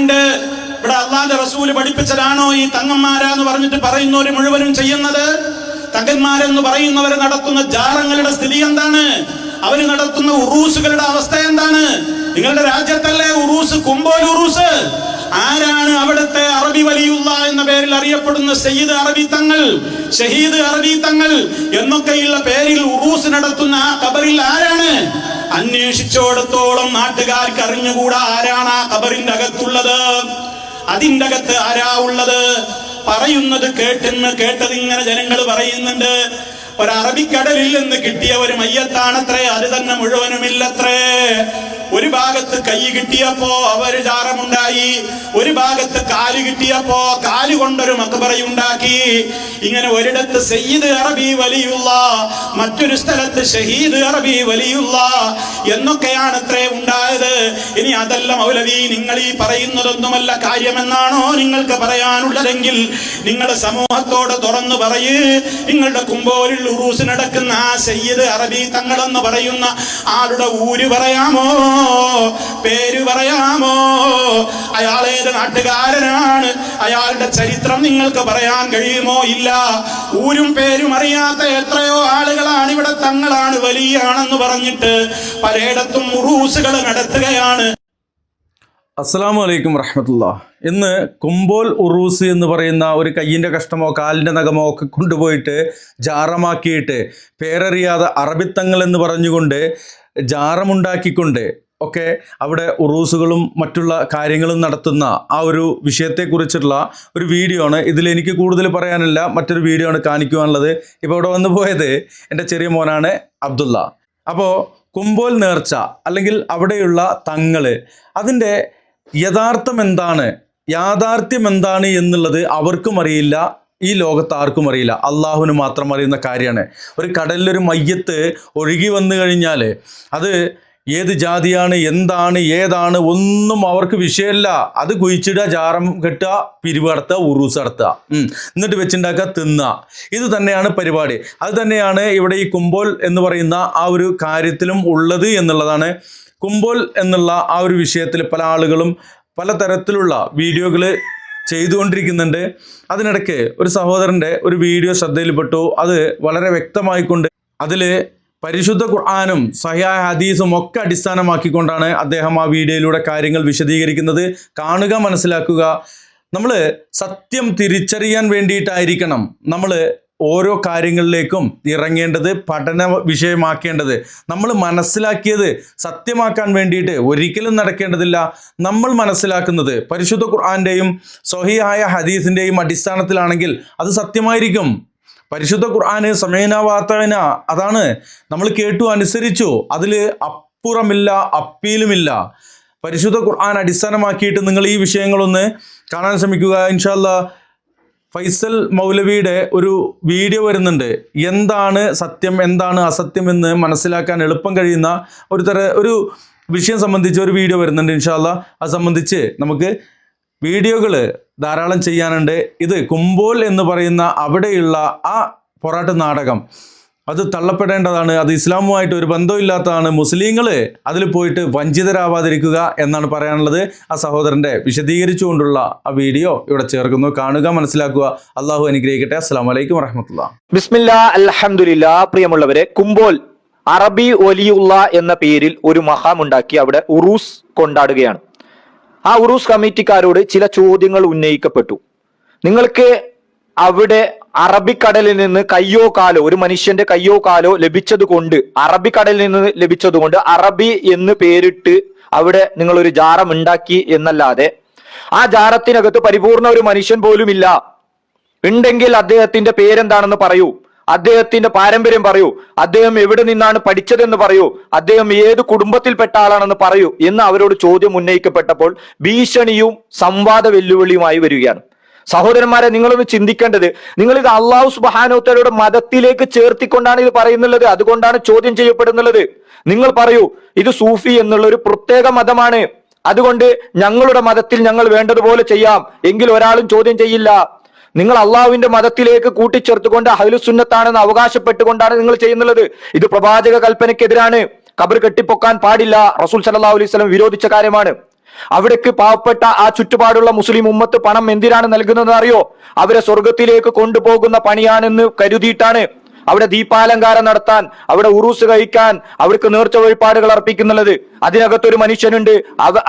ഇവിടെ അള്ളാന്റെ റസൂല് പഠിപ്പിച്ചതാണോ ഈ തങ്ങന്മാരാന്ന് പറഞ്ഞിട്ട് പറയുന്നവര് മുഴുവനും ചെയ്യുന്നത്? തങ്ങന്മാരെന്ന് പറയുന്നവര് നടത്തുന്ന ജാറങ്ങളുടെ സ്ഥിതി എന്താണ്? അവര് നടത്തുന്ന ഉറൂസുകളുടെ അവസ്ഥ എന്താണ്? നിങ്ങളുടെ രാജ്യത്തല്ലേ ഉറൂസ്, കുമ്പോൽ ഉറൂസ്. ആരാണ് അവിടുത്തെ അറബി വലിയുള്ള എന്ന പേരിൽ അറിയപ്പെടുന്ന സയ്യിദ് അറബി തങ്ങൾ, ഷഹീദ് അറബി തങ്ങൾ എന്നൊക്കെയുള്ള പേരിൽ ഉറൂസ് നടത്തുന്ന ആ ഖബറിൽ ആരാണ്? അന്വേഷിച്ചോടത്തോളം നാട്ടുകാർക്ക് അറിഞ്ഞുകൂടാ ആരാണ് ആ ഖബറിന്റെ അകത്തുള്ളത്, അതിന്റെ അകത്ത് ആരാ ഉള്ളത്. പറയുന്നത് കേട്ടത് ഇങ്ങനെ ജനങ്ങൾ പറയുന്നുണ്ട്. ഒരു അറബിക്കടലിൽ നിന്ന് കിട്ടിയ ഒരു മയ്യത്താണത്രേ, അത് തന്നെ മുഴുവനുമില്ലത്രേ. ഒരു ഭാഗത്ത് കൈ കിട്ടിയപ്പോ അവര് ജാറമുണ്ടായി, ഒരു ഭാഗത്ത് കാല് കിട്ടിയപ്പോ കാല് കൊണ്ടൊരു മക്ബറയുണ്ടാക്കി. ഇങ്ങനെ ഒരിടത്ത് സയ്യിദ് അറബി വലിയുള്ള, മറ്റൊരു സ്ഥലത്ത് ഷഹീദ് അറബി വലിയുള്ള എന്നൊക്കെയാണ് അത്രേ ഉണ്ടായത്. ഇനി അതല്ല മൗലവി, നിങ്ങൾ ഈ പറയുന്നതൊന്നുമല്ല കാര്യമെന്നാണോ നിങ്ങൾക്ക് പറയാനുള്ളതെങ്കിൽ നിങ്ങൾ സമൂഹത്തോട് തുറന്നു പറയ്. നിങ്ങളുടെ കുമ്പോലിൽ ഉറൂസ് നടക്കുന്ന ആ സയ്യിദ് അറബി തങ്ങളെന്ന് പറയുന്ന ആളുടെ ഊര് പറയാമോ, പേര് പറയാമോ? അയാളേത് നാട്ടുകാരനാണ്? അയാളുടെ ചരിത്രം നിങ്ങൾക്ക് പറയാൻ കഴിയുമോ? ഇല്ല. ഊരും പേരും അറിയാത്ത എത്രയോ ആളുകളാണ് ഇവിടെ തങ്ങളാണ് വലിയാണെന്ന് പറഞ്ഞിട്ട് പലയിടത്തും ഉറൂസുകൾ നടത്തുകയാണ്. അസ്സലാമു അലൈക്കും വറഹ്മത്തുള്ളാഹി. ഇന്ന് കുമ്പോൽ ഉറൂസ് എന്ന് പറയുന്ന ഒരു കയ്യിൻ്റെ കഷ്ണമോ കാലിൻ്റെ നഖമോ ഒക്കെ കൊണ്ടുപോയിട്ട് ജാറമാക്കിയിട്ട് പേരറിയാതെ അറബിത്തങ്ങൾ എന്ന് പറഞ്ഞുകൊണ്ട് ജാറമുണ്ടാക്കിക്കൊണ്ട് ഒക്കെ അവിടെ ഉറൂസുകളും മറ്റുള്ള കാര്യങ്ങളും നടത്തുന്ന ആ ഒരു വിഷയത്തെക്കുറിച്ചുള്ള ഒരു വീഡിയോ ആണ്. ഇതിലെനിക്ക് കൂടുതൽ പറയാനില്ല, മറ്റൊരു വീഡിയോ ആണ് കാണിക്കുവാനുള്ളത്. ഇപ്പോൾ ഇവിടെ വന്നു പോയത് എൻ്റെ ചെറിയ മോനാണ് അബ്ദുള്ള. അപ്പോൾ കുമ്പോൽ നേർച്ച അല്ലെങ്കിൽ അവിടെയുള്ള തങ്ങൾ, അതിൻ്റെ യഥാർത്ഥം എന്താണ്, യാഥാർത്ഥ്യം എന്താണ് എന്നുള്ളത് അവർക്കും അറിയില്ല, ഈ ലോകത്ത് ആർക്കും അറിയില്ല, അള്ളാഹുവിന് മാത്രം അറിയുന്ന കാര്യമാണ്. ഒരു കടലിലൊരു മയ്യത്ത് ഒഴുകി വന്നു കഴിഞ്ഞാൽ അത് ഏത് ജാതിയാണ്, എന്താണ്, ഏതാണ് ഒന്നും അവർക്ക് വിഷയമല്ല. അത് കുഴിച്ചിടുക, ജാറം കെട്ടുക, പിരിവ് നടത്തുക, ഉറൂസ് നടത്തുക, എന്നിട്ട് വെച്ചുണ്ടാക്കുക, തിന്നുക. ഇത് തന്നെയാണ് പരിപാടി. അത് തന്നെയാണ് ഇവിടെ ഈ കുമ്പോൽ എന്ന് പറയുന്ന ആ ഒരു കാര്യത്തിലും ഉള്ളത് എന്നുള്ളതാണ്. കുമ്പോൽ എന്നുള്ള ആ ഒരു വിഷയത്തിൽ പല ആളുകളും പലതരത്തിലുള്ള വീഡിയോകൾ ചെയ്തുകൊണ്ടിരിക്കുന്നുണ്ട്. അതിനിടയ്ക്ക് ഒരു സഹോദരൻ്റെ ഒരു വീഡിയോ ശ്രദ്ധയിൽപ്പെട്ടു. അത് വളരെ വ്യക്തമായിക്കൊണ്ട് അതിൽ പരിശുദ്ധ ഖുർആനും സഹിഹായ ഹദീസും ഒക്കെ അടിസ്ഥാനമാക്കിക്കൊണ്ടാണ് അദ്ദേഹം ആ വീഡിയോയിലൂടെ കാര്യങ്ങൾ വിശദീകരിക്കുന്നത്. കാണുക, മനസ്സിലാക്കുക. നമ്മൾ സത്യം തിരിച്ചറിയാൻ വേണ്ടിയിട്ടായിരിക്കണം നമ്മൾ ഓരോ കാര്യങ്ങളിലേക്കും ഇറങ്ങേണ്ടത്, പഠന വിഷയമാക്കേണ്ടത്. നമ്മൾ മനസ്സിലാക്കിയത് സത്യമാക്കാൻ വേണ്ടിയിട്ട് ഒരിക്കലും നടക്കേണ്ടതില്ല. നമ്മൾ മനസ്സിലാക്കുന്നത് പരിശുദ്ധ ഖുർആന്റെയും സ്വഹീഹായ ഹദീസിൻ്റെയും അടിസ്ഥാനത്തിലാണെങ്കിൽ അത് സത്യമായിരിക്കും. പരിശുദ്ധ ഖുർആന് സമയന വാത്തന, അതാണ് നമ്മൾ കേട്ടു, അനുസരിച്ചു, അതിൽ അപ്പുറമില്ല, അപ്പീലുമില്ല. പരിശുദ്ധ ഖുർആൻ അടിസ്ഥാനമാക്കിയിട്ട് നിങ്ങൾ ഈ വിഷയങ്ങളൊന്ന് കാണാൻ ശ്രമിക്കുക. ഇൻഷാ അല്ലാഹ് ഫൈസൽ മൗലവിയുടെ ഒരു വീഡിയോ വരുന്നുണ്ട്. എന്താണ് സത്യം, എന്താണ് അസത്യം എന്ന് മനസ്സിലാക്കാൻ എളുപ്പം കഴിയുന്ന ഒരു വിഷയം സംബന്ധിച്ച് ഒരു വീഡിയോ വരുന്നുണ്ട്. ഇൻഷാ അല്ലാഹ് അത് സംബന്ധിച്ച് നമുക്ക് വീഡിയോകൾ ധാരാളം ചെയ്യാനുണ്ട്. ഇത് കുമ്പോൽ എന്ന് പറയുന്ന അവിടെയുള്ള ആ പൊറാട്ട് നാടകം അത് തള്ളപ്പെടേണ്ടതാണ്. അത് ഇസ്ലാമുമായിട്ട് ഒരു ബന്ധമില്ലാത്തതാണ്. മുസ്ലിങ്ങൾ അതിൽ പോയിട്ട് വഞ്ചിതരാവാതിരിക്കുക എന്നാണ് പറയാനുള്ളത്. ആ സഹോദരൻ്റെ വിശദീകരിച്ചുകൊണ്ടുള്ള ആ വീഡിയോ ഇവിടെ ചേർക്കുന്നു. കാണുക, മനസ്സിലാക്കുക. അള്ളാഹു അനുഗ്രഹിക്കട്ടെ. അസ്സലാമു അലൈക്കും വറഹ്മത്തുള്ളാഹി. ബിസ്മില്ലാഹ്, അൽഹംദുലില്ലാഹ്. പ്രിയമുള്ളവരെ, കുമ്പോൽ അറബി വലിയുള്ള എന്ന പേരിൽ ഒരു മഹാമുണ്ടാക്കി അവിടെ ഉറൂസ് കൊണ്ടാടുകയാണ്. ആ ഉറൂസ് കമ്മിറ്റിക്കാരോട് ചില ചോദ്യങ്ങൾ ഉന്നയിക്കപ്പെട്ടു. നിങ്ങൾക്ക് അവിടെ അറബിക്കടലിൽ നിന്ന് കയ്യോ കാലോ, ഒരു മനുഷ്യന്റെ കയ്യോ കാലോ ലഭിച്ചത് കൊണ്ട്, അറബിക്കടലിൽ നിന്ന് ലഭിച്ചത് കൊണ്ട് അറബി എന്ന് പേരിട്ട് അവിടെ നിങ്ങൾ ഒരു ജാറം ഉണ്ടാക്കി എന്നല്ലാതെ ആ ജാറത്തിനകത്ത് പരിപൂർണ ഒരു മനുഷ്യൻ പോലും ഇല്ല. ഉണ്ടെങ്കിൽ അദ്ദേഹത്തിന്റെ പേരെന്താണെന്ന് പറയൂ, അദ്ദേഹത്തിന്റെ പാരമ്പര്യം പറയൂ, അദ്ദേഹം എവിടെ നിന്നാണ് പഠിച്ചതെന്ന് പറയൂ, അദ്ദേഹം ഏത് കുടുംബത്തിൽപ്പെട്ട ആളാണെന്ന് പറയൂ എന്ന് അവരോട് ചോദ്യം ഉന്നയിക്കപ്പെട്ടപ്പോൾ ഭീഷണിയും സംവാദ വെല്ലുവിളിയുമായി വരികയാണ്. സഹോദരന്മാരെ, നിങ്ങളൊന്ന് ചിന്തിക്കേണ്ടത്, നിങ്ങൾ ഇത് അള്ളാഹു സുബ്ഹാനഹു വതആലയുടെ മതത്തിലേക്ക് ചേർത്തിക്കൊണ്ടാണ് ഇത് പറയുന്നുള്ളത്. അതുകൊണ്ടാണ് ചോദ്യം ചെയ്യപ്പെടുന്നുള്ളത്. നിങ്ങൾ പറയൂ, ഇത് സൂഫി എന്നുള്ള ഒരു പ്രത്യേക മതമാണ്, അതുകൊണ്ട് ഞങ്ങളുടെ മതത്തിൽ ഞങ്ങൾ വേണ്ടതുപോലെ ചെയ്യാം, എങ്കിൽ ഒരാളും ചോദ്യം ചെയ്യില്ല. നിങ്ങൾ അള്ളാഹുവിന്റെ മതത്തിലേക്ക് കൂട്ടിച്ചേർത്തുകൊണ്ട് അഹ്ലുസ് സുന്നത്താണെന്ന് അവകാശപ്പെട്ടുകൊണ്ടാണ് നിങ്ങൾ ചെയ്യുന്നുള്ളത്. ഇത് പ്രവാചക കൽപ്പനയ്ക്കെതിരാണ്. ഖബർ കെട്ടിപ്പൊക്കാൻ പാടില്ല, റസൂൽ സല്ലല്ലാഹു അലൈഹി വസല്ലം വിരോധിച്ച കാര്യമാണ്. അവിടേക്ക് പാവപ്പെട്ട ആ ചുറ്റുപാടുള്ള മുസ്ലിം ഉമ്മത്ത് പണം എന്തിനാണ് നൽകുന്നത് അറിയോ? അവരെ സ്വർഗത്തിലേക്ക് കൊണ്ടുപോകുന്ന പണിയാണെന്ന് കരുതിയിട്ടാണ്. അവിടെ ദീപാലങ്കാരം നടത്താൻ, അവിടെ ഉറൂസ് കഴിക്കാൻ, അവർക്ക് നേർച്ച വഴിപാടുകൾ അർപ്പിക്കുന്നുള്ളത്. അതിനകത്തൊരു മനുഷ്യനുണ്ട്,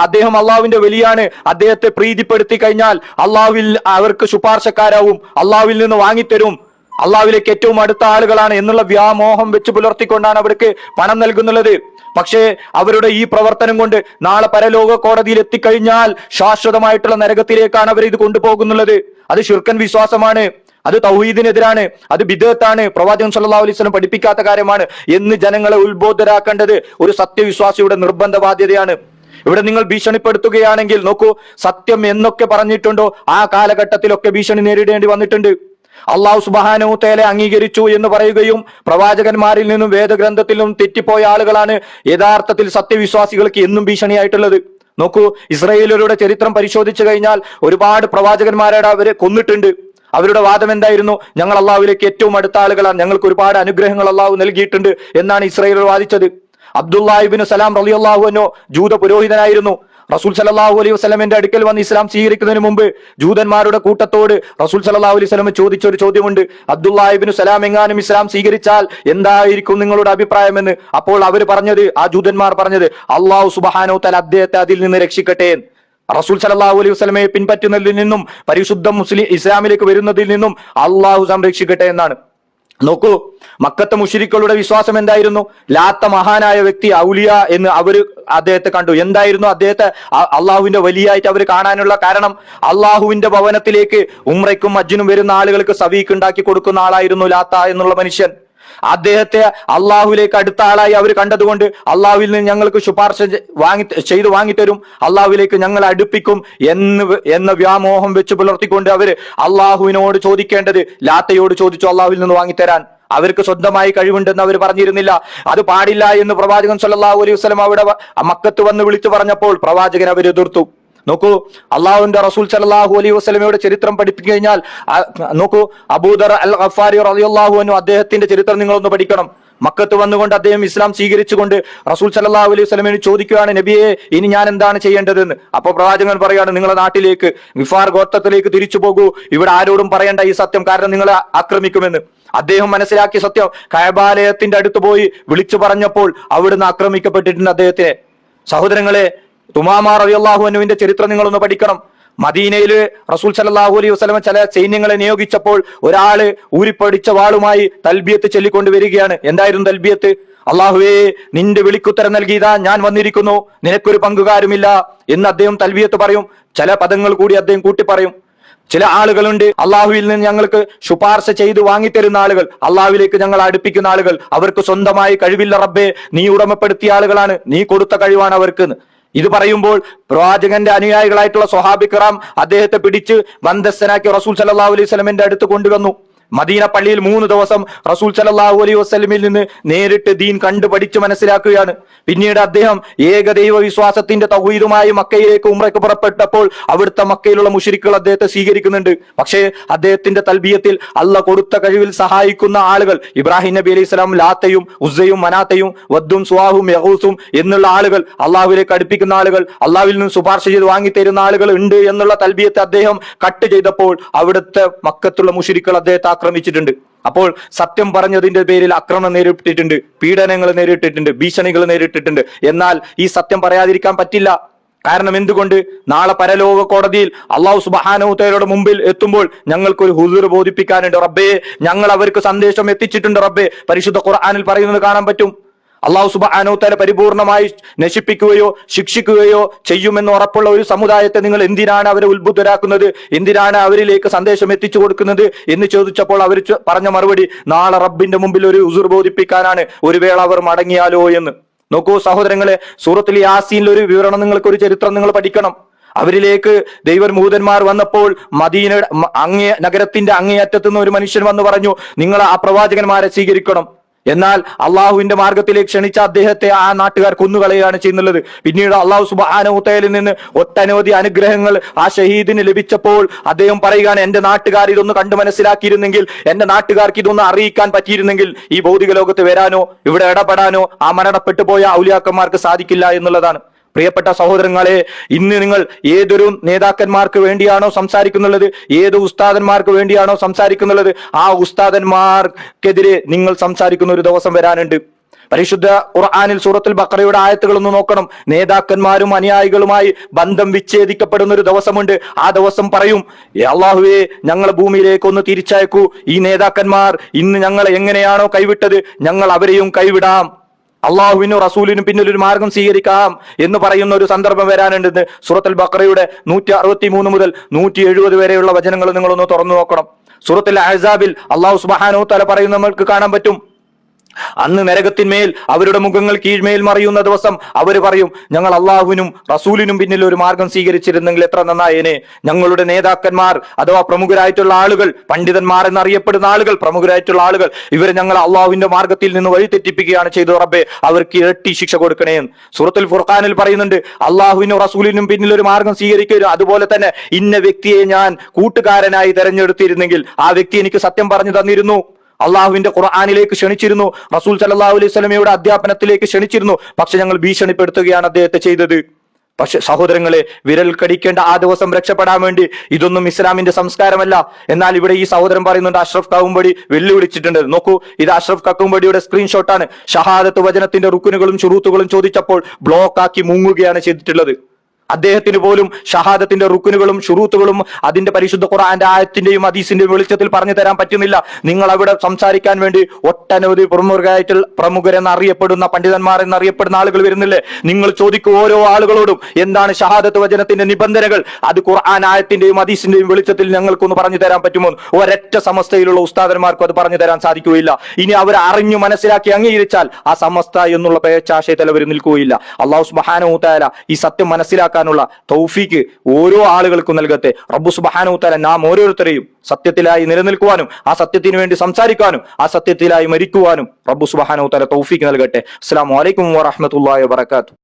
അദ്ദേഹം അള്ളാഹുവിന്റെ വലിയാണ്. അദ്ദേഹത്തെ പ്രീതിപ്പെടുത്തി കഴിഞ്ഞാൽ അള്ളാഹുവിൽ അവർക്ക് ശുപാർശക്കാരാവും, അള്ളാഹുവിൽ നിന്ന് വാങ്ങിത്തരും, അള്ളാഹുവിലേക്ക് ഏറ്റവും അടുത്ത ആളുകളാണ് എന്നുള്ള വ്യാമോഹം വെച്ച് പുലർത്തിക്കൊണ്ടാണ് അവർക്ക് പണം നൽകുന്നുള്ളത്. പക്ഷേ അവരുടെ ഈ പ്രവർത്തനം കൊണ്ട് നാളെ പരലോക കോടതിയിൽ എത്തിക്കഴിഞ്ഞാൽ ശാശ്വതമായിട്ടുള്ള നരകത്തിലേക്കാണ് അവർ ഇത് കൊണ്ടുപോകുന്നുള്ളത്. അത് ശിർക്കൻ വിശ്വാസമാണ്, അത് തൗഹീദിനെതിരാണ്, അത് ബിദ്അത്താണ്, പ്രവാചകൻ സല്ലല്ലാഹു അലൈഹി വസല്ലം പഠിപ്പിക്കാത്ത കാര്യമാണ് എന്ന് ജനങ്ങളെ ഉത്ബോധരാക്കേണ്ടത് ഒരു സത്യവിശ്വാസിയുടെ നിർബന്ധ ബാധ്യതയാണ്. ഇവിടെ നിങ്ങൾ ഭീഷണിപ്പെടുത്തുകയാണെങ്കിൽ നോക്കൂ, സത്യം എന്നൊക്കെ പറഞ്ഞിട്ടുണ്ടോ ആ കാലഘട്ടത്തിലൊക്കെ ഭീഷണി നേരിടേണ്ടി വന്നിട്ടുണ്ട്. അള്ളാഹു സുബ്ഹാനഹു വ തആല അംഗീകരിച്ചു എന്ന് പറയുകയും പ്രവാചകന്മാരിൽ നിന്നും വേദഗ്രന്ഥത്തിൽ നിന്നും തെറ്റിപ്പോയ ആളുകളാണ് യഥാർത്ഥത്തിൽ സത്യവിശ്വാസികൾക്ക് എന്നും ഭീഷണിയായിട്ടുള്ളത്. നോക്കൂ, ഇസ്രായേലരുടെ ചരിത്രം പരിശോധിച്ചു കഴിഞ്ഞാൽ ഒരുപാട് പ്രവാചകന്മാരെ അവരെ കൊന്നിട്ടുണ്ട്. അവരുടെ വാദം എന്തായിരുന്നു? ഞങ്ങൾ അള്ളാഹുവിലേക്ക് ഏറ്റവും അടുത്ത ആളുകളാണ്, ഞങ്ങൾക്ക് ഒരുപാട് അനുഗ്രഹങ്ങൾ അള്ളാഹു നൽകിയിട്ടുണ്ട് എന്നാണ് ഇസ്രായേൽ വാദിച്ചത്. അബ്ദുല്ലാഹി ഇബ്നു സലാം റളിയല്ലാഹു അൻഹു ജൂത പുരോഹിതനായിരുന്നു. റസൂൽ സല്ലല്ലാഹു അലൈഹി വസല്ലമയുടെ അടുക്കൽ വന്ന് ഇസ്ലാം സ്വീകരിക്കുന്നതിന് മുമ്പ് ജൂതന്മാരുടെ കൂട്ടത്തോട് റസൂൽ സല്ലല്ലാഹു അലൈഹി വസല്ലം ചോദിച്ച ഒരു ചോദ്യമുണ്ട്. അബ്ദുല്ലാഹി ഇബ്നു സലാം എങ്ങാനും ഇസ്ലാം സ്വീകരിച്ചാൽ എന്തായിരിക്കും നിങ്ങളുടെ അഭിപ്രായമെന്ന്. അപ്പോൾ അവർ പറഞ്ഞത്, ആ ജൂതന്മാർ പറഞ്ഞത്, അള്ളാഹു സുബ്ഹാനഹു വ തആല അദ്ദേഹത്തെ അതിൽ നിന്ന് രക്ഷിക്കട്ടെ. റസൂൽ സല്ലല്ലാഹു അലൈഹി വസല്ലമയെ പിൻപറ്റുന്നതിൽ നിന്നും പരിശുദ്ധ മുസ്ലിം ഇസ്ലാമിലേക്ക് വരുന്നതിൽ നിന്നും അള്ളാഹു സംരക്ഷിക്കട്ടെ എന്നാണ്. നോക്കൂ, മക്കത്തെ മുശ്രിക്കുകളുടെ വിശ്വാസം എന്തായിരുന്നു? ലാത്ത മഹാനായ വ്യക്തി ഔലിയ എന്ന് അവര് അദ്ദേഹത്തെ കണ്ടു. എന്തായിരുന്നു അദ്ദേഹത്തെ അള്ളാഹുവിന്റെ വലിയായിട്ട് അവർ കാണാനുള്ള കാരണം? അള്ളാഹുവിന്റെ ഭവനത്തിലേക്ക് ഉംറയ്ക്കും ഹജ്ജിനും വരുന്ന ആളുകൾക്ക് സവീക്ക് ഉണ്ടാക്കി കൊടുക്കുന്ന ആളായിരുന്നു ലാത്ത എന്നുള്ള മനുഷ്യൻ. അദ്ദേഹത്തെ അള്ളാഹുവിലേക്ക് അടുത്ത ആളായി അവർ കണ്ടതുകൊണ്ട് അള്ളാഹുവിൽ നിന്ന് ഞങ്ങൾക്ക് ശുപാർശ ചെയ്തു വാങ്ങിത്തരും, അള്ളാഹുവിലേക്ക് ഞങ്ങൾ അടുപ്പിക്കും എന്ന വ്യാമോഹം വെച്ച് പുലർത്തിക്കൊണ്ട് അവര് അള്ളാഹുവിനോട് ചോദിക്കേണ്ടത് ലാത്തയോട് ചോദിച്ചു അള്ളാഹുവിൽ നിന്ന് വാങ്ങിത്തരാൻ. അവർക്ക് സ്വന്തമായി കഴിവുണ്ടെന്ന് അവർ പറഞ്ഞിരുന്നില്ല. അത് പാടില്ല എന്ന് പ്രവാചകൻ സല്ലല്ലാഹു അലൈഹി വസല്ലം അവിടെ മക്കത്ത് വന്ന് വിളിച്ചു പറഞ്ഞപ്പോൾ പ്രവാചകൻ അവരെ എതിർത്തു. നോക്കൂ, അള്ളാഹുവിന്റെ റസൂൽ സല്ലല്ലാഹു അലൈഹി വസല്ലമയുടെ ചരിത്രം പഠിപ്പിച്ചു കഴിഞ്ഞാൽ നോക്കൂ, അബൂദർ അൽ ഗഫാരി റളിയല്ലാഹു അൻഹു അദ്ദേഹത്തിന്റെ ചരിത്രം നിങ്ങളൊന്ന് പഠിക്കണം. മക്കത്ത് വന്നുകൊണ്ട് അദ്ദേഹം ഇസ്ലാം സ്വീകരിച്ചുകൊണ്ട് റസൂൽ സല്ലല്ലാഹു അലൈഹി വസല്ലമയോട് ചോദിക്കുകയാണ്, നബിയെ ഇനി ഞാൻ എന്താണ് ചെയ്യേണ്ടതെന്ന്. അപ്പൊ പ്രവാചകൻ പറയാണ്, നിങ്ങളുടെ നാട്ടിലേക്ക് ഗിഫാർ ഗോത്രത്തിലേക്ക് തിരിച്ചു പോകൂ, ഇവിടെ ആരോടും പറയേണ്ട ഈ സത്യം, കാരണം നിങ്ങളെ ആക്രമിക്കുമെന്ന്. അദ്ദേഹം മനസ്സിലാക്കിയ സത്യം കഅബാലയത്തിന്റെ അടുത്ത് പോയി വിളിച്ചു പറഞ്ഞപ്പോൾ അവിടുന്ന് ആക്രമിക്കപ്പെട്ടിട്ടുണ്ട് അദ്ദേഹത്തെ. സഹോദരങ്ങളെ, തുമാമ റളിയല്ലാഹു അൻഹുവിന്റെ ചരിത്രം നിങ്ങളൊന്ന് പഠിക്കണം. മദീനയില് റസൂൽ സല്ലല്ലാഹു അലൈഹി വസല്ലം ചില സൈന്യങ്ങളെ നിയോഗിച്ചപ്പോൾ ഒരാള് ഊരിപ്പടിച്ച വാളുമായി തൽബിയത്ത് ചൊല്ലിക്കൊണ്ട് വരികയാണ്. എന്തായിരുന്നു തൽബിയത്ത്? അള്ളാഹുവേ, നിന്റെ വിളിക്കുത്തരം നൽകിയതാ ഞാൻ വന്നിരിക്കുന്നു, നിനക്കൊരു പങ്കുകാരുമില്ല എന്ന് അദ്ദേഹം തൽബിയത്ത് പറയും. ചില പദങ്ങൾ കൂടി അദ്ദേഹം കൂട്ടി പറയും. ചില ആളുകളുണ്ട്, അള്ളാഹുവിൽ നിന്ന് ഞങ്ങൾക്ക് ശുപാർശ ചെയ്ത് വാങ്ങിത്തരുന്ന ആളുകൾ, അള്ളാഹുവിലേക്ക് ഞങ്ങൾ അടുപ്പിക്കുന്ന ആളുകൾ, അവർക്ക് സ്വന്തമായി കഴിവില്ല റബ്ബേ, നീ ഉടമപ്പെടുത്തിയ ആളുകളാണ്, നീ കൊടുത്ത കഴിവാണ് അവർക്ക്. ഇത് പറയുമ്പോൾ പ്രവാചകന്റെ അനുയായികളായിട്ടുള്ള സ്വഹാബി കിറാം അദ്ദേഹത്തെ പിടിച്ച് ബന്ധസ്ഥനാക്കി റസൂൽ സല്ലല്ലാഹു അലൈഹി വസല്ലമയുടെ അടുത്ത് കൊണ്ടുവന്നു. മദീന പള്ളിയിൽ 3 ദിവസം റസൂൽ സല്ലല്ലാഹു അലൈഹി വസല്ലമിൽ നിന്ന് നേരിട്ട് ദീൻ കണ്ടു പഠിച്ച് മനസ്സിലാക്കുകയാണ്. പിന്നീട് അദ്ദേഹം ഏകദൈവ വിശ്വാസത്തിന്റെ തൗഹീദുമായി മക്കയിലേക്ക് ഉംറയ്ക്ക് പുറപ്പെട്ടപ്പോൾ അവിടുത്തെ മക്കയിലുള്ള മുശ്രിക്കുകൾ അദ്ദേഹത്തെ സ്വീകരിക്കുന്നുണ്ട്. പക്ഷേ അദ്ദേഹത്തിന്റെ തൽബിയത്തിൽ അള്ള കൊടുത്ത കഴിവിൽ സഹായിക്കുന്ന ആളുകൾ, ഇബ്രാഹിം നബി അലൈഹി സ്വലാം ലാത്തയും ഉസ്സയും മനാത്തയും വദ്ദും സുവാഹും യഹൂസും എന്നുള്ള ആളുകൾ, അള്ളാഹുവിലേക്ക് അടുപ്പിക്കുന്ന ആളുകൾ, അള്ളാഹുവിൽ നിന്ന് ശുപാർശ ചെയ്ത് വാങ്ങിത്തരുന്ന ആളുകൾ ഉണ്ട് എന്നുള്ള തൽബിയത്തെ അദ്ദേഹം കട്ട് ചെയ്തപ്പോൾ അവിടുത്തെ മക്കത്തുള്ള മുശ്രിക്കുകൾ അദ്ദേഹത്തെ ആക്രമിച്ചിട്ടുണ്ട്. അപ്പോൾ സത്യം പറഞ്ഞതിന്റെ പേരിൽ ആക്രമണം നേരിട്ടിട്ടുണ്ട്, പീഡനങ്ങൾ നേരിട്ടിട്ടുണ്ട്, ഭീഷണികൾ നേരിട്ടിട്ടുണ്ട്. എന്നാൽ ഈ സത്യം പറയാതിരിക്കാൻ പറ്റില്ല. കാരണം എന്തുകൊണ്ട്? നാളെ പരലോക കോടതിയിൽ അള്ളാഹു സുബ്ഹാനഹു വ തആലയുടെ മുമ്പിൽ എത്തുമ്പോൾ ഞങ്ങൾക്കൊരു ഹുദൂർ ബോധിപ്പിക്കാനുണ്ട്. റബ്ബേ, ഞങ്ങൾ അവർക്ക് സന്ദേശം എത്തിച്ചിട്ടുണ്ട് റബ്ബേ. പരിശുദ്ധ ഖുർആനിൽ പറയുന്നത് കാണാൻ പറ്റും. അള്ളാഹു സുബ്ഹാനഹു വ തആല പരിപൂർണമായി നശിപ്പിക്കുകയോ ശിക്ഷിക്കുകയോ ചെയ്യുമെന്ന് ഉറപ്പുള്ള ഒരു സമുദായത്തെ നിങ്ങൾ എന്തിനാണ് അവരെ ഉത്ബുദ്ധരാക്കുന്നത്? എന്തിനാണ് അവരിലേക്ക് സന്ദേശം എത്തിച്ചു കൊടുക്കുന്നത് എന്ന് ചോദിച്ചപ്പോൾ അവർ പറഞ്ഞ മറുപടി, നാളെ റബ്ബിന്റെ മുമ്പിൽ ഒരു ഉസുർ ബോധിപ്പിക്കാനാണ്, ഒരു വേള അവർ മടങ്ങിയാലോ എന്ന്. നോക്കൂ സഹോദരങ്ങളെ, സൂറത്തുൽ യാസീനിൽ ഒരു വിവരണം, നിങ്ങൾക്ക് ഒരു ചരിത്രം നിങ്ങൾ പഠിക്കണം. അവരിലേക്ക് ദൈവദൂതന്മാർ വന്നപ്പോൾ മദീന നഗരത്തിന്റെ അങ്ങേയറ്റത്തു നിന്ന് ഒരു മനുഷ്യൻ വന്ന് പറഞ്ഞു, നിങ്ങൾ ആ പ്രവാചകന്മാരെ സ്വീകരിക്കണം. എന്നാൽ അള്ളാഹുവിന്റെ മാർഗത്തിലേക്ക് ക്ഷണിച്ച അദ്ദേഹത്തെ ആ നാട്ടുകാർ കൊന്നുകളയാണ് ചെയ്യുന്നുള്ളത്. പിന്നീട് അള്ളാഹു സുബ്ഹാനഹു വ തആലയിൽ നിന്ന് ഒട്ടനവധി അനുഗ്രഹങ്ങൾ ആ ഷഹീദിന് ലഭിച്ചപ്പോൾ അദ്ദേഹം പറയുകയാണ്, എന്റെ നാട്ടുകാർ ഇതൊന്ന് കണ്ടു മനസ്സിലാക്കിയിരുന്നെങ്കിൽ, എന്റെ നാട്ടുകാർക്ക് ഇതൊന്ന് അറിയിക്കാൻ പറ്റിയിരുന്നെങ്കിൽ ഈ ഭൗതിക ലോകത്ത് വരാനോ ഇവിടെ ഇടപെടാനോ ആ മരണപ്പെട്ടു പോയ ഔലിയാക്കന്മാർക്ക് സാധിക്കില്ല എന്നുള്ളതാണ്. പ്രിയപ്പെട്ട സഹോദരങ്ങളെ, ഇന്ന് നിങ്ങൾ ഏതൊരു നേതാക്കന്മാർക്ക് വേണ്ടിയാണോ സംസാരിക്കുന്നുള്ളത്, ഏത് ഉസ്താദന്മാർക്ക് വേണ്ടിയാണോ സംസാരിക്കുന്നുള്ളത്, ആ ഉസ്താദന്മാർക്കെതിരെ നിങ്ങൾ സംസാരിക്കുന്ന ഒരു ദിവസം വരാനുണ്ട്. പരിശുദ്ധ ഖുർആനിൽ സൂറത്തുൽ ബഖറയുടെ ആയത്തുകൾ ഒന്ന് നോക്കണം. നേതാക്കന്മാരും അനുയായികളുമായി ബന്ധം വിച്ഛേദിക്കപ്പെടുന്ന ഒരു ദിവസമുണ്ട്. ആ ദിവസം പറയും, അല്ലാഹുവേ ഞങ്ങൾ ഭൂമിയിലേക്ക് ഒന്ന് തിരിച്ചയക്കൂ, ഈ നേതാക്കന്മാർ ഇന്ന് ഞങ്ങളെ എങ്ങനെയാണോ കൈവിട്ടത് ഞങ്ങൾ അവരെയും കൈവിടാം, അള്ളാഹുവിനും റസൂലിനും പിന്നിൽ ഒരു മാർഗം സ്വീകരിക്കാം എന്ന് പറയുന്ന ഒരു സന്ദർഭം വരാനുണ്ടെന്ന് സൂറത്തുൽ ബഖറയുടെ 163 മുതൽ 170 വരെയുള്ള വചനങ്ങൾ നിങ്ങളൊന്ന് തുറന്നു നോക്കണം. സൂറത്തുൽ അഹ്സാബിൽ അള്ളാഹു സുബ്ഹാനഹു വ തആല പറയുന്നത് നമുക്ക് കാണാൻ പറ്റും. അന്ന് നരകത്തിന്മേൽ അവരുടെ മുഖങ്ങൾ കീഴ്മേൽ മറിയുന്ന ദിവസം അവർ പറയും, ഞങ്ങൾ അള്ളാഹുവിനും റസൂലിനും പിന്നിൽ ഒരു മാർഗം സ്വീകരിച്ചിരുന്നെങ്കിൽ എത്ര നന്നായേനെ. ഞങ്ങളുടെ നേതാക്കന്മാർ അഥവാ പ്രമുഖരായിട്ടുള്ള ആളുകൾ, പണ്ഡിതന്മാർ എന്നറിയപ്പെടുന്ന ആളുകൾ, പ്രമുഖരായിട്ടുള്ള ആളുകൾ, ഇവർ ഞങ്ങൾ അള്ളാഹുവിന്റെ മാർഗത്തിൽ നിന്ന് വഴിതെറ്റിപ്പിക്കുകയാണ് ചെയ്തത്. റബ്ബേ, അവർക്ക് ഇരട്ടി ശിക്ഷ കൊടുക്കണേ. സൂറത്തുൽ ഫുർഖാനിൽ പറയുന്നുണ്ട്, അള്ളാഹുവിനും റസൂലിനും പിന്നിൽ ഒരു മാർഗം സ്വീകരിക്കുക, അതുപോലെ തന്നെ ഇന്ന വ്യക്തിയെ ഞാൻ കൂട്ടുകാരനായി തെരഞ്ഞെടുത്തിരുന്നെങ്കിൽ ആ വ്യക്തി എനിക്ക് സത്യം പറഞ്ഞു തന്നിരുന്നു, അള്ളാഹുവിന്റെ ഖുർആനിലേക്ക് ക്ഷണിച്ചിരുന്നു, റസൂൽ സല്ലല്ലാഹു അലൈഹി വസല്ലമയുടെ അധ്യാപനത്തിലേക്ക് ക്ഷണിച്ചിരുന്നു, പക്ഷെ ഞങ്ങൾ ഭീഷണിപ്പെടുത്തുകയാണ് അദ്ദേഹത്തെ ചെയ്തത്. പക്ഷെ സഹോദരങ്ങളെ, വിരൽ കടിക്കേണ്ട ആ ദിവസം രക്ഷപ്പെടാൻ വേണ്ടി ഇതൊന്നും ഇസ്ലാമിന്റെ സംസ്കാരമല്ല. എന്നാൽ ഇവിടെ ഈ സഹോദരൻ പറയുന്നുണ്ട്, അഷ്റഫ് കക്കുംപടി വെല്ലുവിളിച്ചിട്ടുണ്ട്. നോക്കൂ, ഇത് അഷ്റഫ് കക്കുംപടിയുടെ സ്ക്രീൻഷോട്ടാണ്. ഷഹാദത്ത് വചനത്തിന്റെ റുക്കുനുകളും ശുറൂത്തുകളും ചോദിച്ചപ്പോൾ ബ്ലോക്കാക്കി മുങ്ങുകയാണ് ചെയ്തിട്ടുള്ളത്. അദ്ദേഹത്തിന് പോലും ഷഹാദത്തിന്റെ റുക്കുനുകളും ഷുറൂത്തുകളും അതിന്റെ പരിശുദ്ധ ഖുർആന്റെ ആയത്തിന്റെയും ഹദീസിന്റെയും വെളിച്ചത്തിൽ പറഞ്ഞു തരാൻ പറ്റുന്നില്ല. നിങ്ങൾ അവിടെ സംസാരിക്കാൻ വേണ്ടി ഒട്ടനവധി പ്രമുഖരെന്ന് അറിയപ്പെടുന്ന പണ്ഡിതന്മാർ എന്നറിയപ്പെടുന്ന ആളുകൾ വരുന്നില്ലേ? നിങ്ങൾ ചോദിക്കും ഓരോ ആളുകളോടും, എന്താണ് ഷഹാദത്ത് വചനത്തിന്റെ നിബന്ധനകൾ? അത് ഖുർആൻ ആയത്തിന്റെയും ഹദീസിന്റെയും വെളിച്ചത്തിൽ ഞങ്ങൾക്കൊന്ന് പറഞ്ഞു തരാൻ പറ്റുമോ? ഒരൊറ്റ സമസ്തയിലുള്ള ഉസ്താദന്മാർക്കും അത് പറഞ്ഞു തരാൻ സാധിക്കുകയില്ല. ഇനി അവർ അറിഞ്ഞു മനസ്സിലാക്കി അംഗീകരിച്ചാൽ ആ സമസ്ത എന്നുള്ള പേച്ചാശയത്തിൽ അവർ നിൽക്കുകയില്ല. അല്ലാഹു സുബ്ഹാനഹു വ തആല ഈ സത്യം മനസ്സിലാക്കാനുള്ള തൗഫീക്ക് ഓരോ ആളുകൾക്കും നൽകട്ടെ. റബ്ബു സുബ്ഹാനഹു വ തആല നാം ഓരോരുത്തരെയും സത്യത്തിലായി നിലനിൽക്കുവാനും ആ സത്യത്തിന് വേണ്ടി സംസാരിക്കാനും ആ സത്യത്തിലായി മരിക്കുവാനും റബ്ബു സുബ്ഹാനഹു വ തആല തൗഫീക്ക് നൽകട്ടെ. അസ്സലാമു അലൈക്കും വറഹ്മത്തുള്ളാഹി വബറകാതുഹു.